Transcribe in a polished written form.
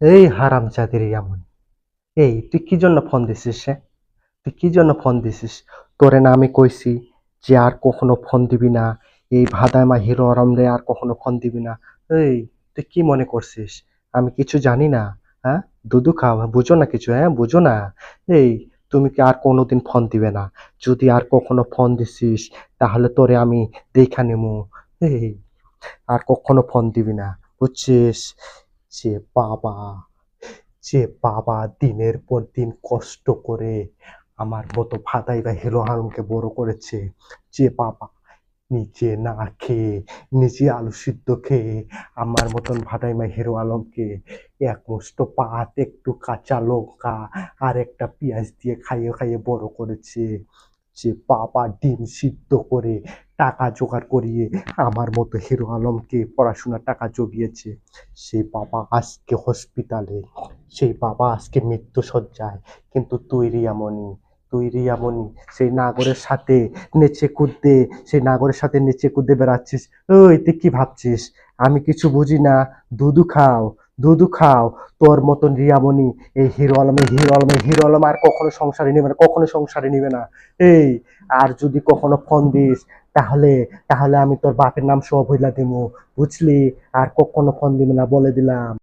এই হারামজাদি এমন। এই তুই কি জন্য ফোন দিছিস? তুই কি জন্য ফোন দিছিস? তোরে না আমি কইছি যে আর কখনো ফোন দিবি না, এই ভাদাইমা হিরো আলম রে আর কখনো ফোন দিবি না। এই তুই কি মনে করছিস আমি কিছু জানি না? হ্যাঁ, দুধু খাও, বুঝো না কিছু? হ্যাঁ, বুঝো না? এই তুমি কি আর কোনোদিন ফোন দিবে না? যদি আর কখনো ফোন দিছিস তাহলে তোরে আমি দেখা নেবো। এই আর কখনো ফোন দিবি না, বুঝছিস? যে বাবা, যে বাবা দিনের পর দিন কষ্ট করে আমার মতো ভাতাই বা হিরো আলমকে বড় করেছে, যে বাবা নিজে না খেয়ে, নিজে আলু সিদ্ধ খেয়ে আমার মতন ভাদাইমা হিরো আলমকে এক মুষ্ট ভাত, একটু কাঁচা লঙ্কা আর একটা পেঁয়াজ দিয়ে খাইয়ে খাইয়ে বড় করেছে, যে বাবা ডিম সিদ্ধ করে টাকা জোগাড় করিয়ে আমার মতো হিরো আলমকে পড়াশোনার টাকা জুগিয়েছে, সেই বাবা আজকে হসপিটালে, সেই বাবা আজকে মৃত্যুশয্যায়। কিন্তু তুই রিয়ামণি, তুই রিয়ামণি সেই নাগরের সাথে নেচে কুদতে, সেই নাগরের সাথে নেচে কুদতে বেড়াচ্ছিস। ওই তুই কি ভাবছিস আমি কিছু বুঝি না? দুধু খাও, দুধু খাও। তোর মতন রিয়ামণি এই হিরো আলম আর কখনো সংসারে নেবে না, কখনো সংসারে নিবে না। এই আর যদি কখনো ফোন দিস তাহলে তাহলে আমি তোর বাপের নাম সহ বইলা দিমু, বুঝলি? আর কখনো ফোন দিবি না বলে দিলাম।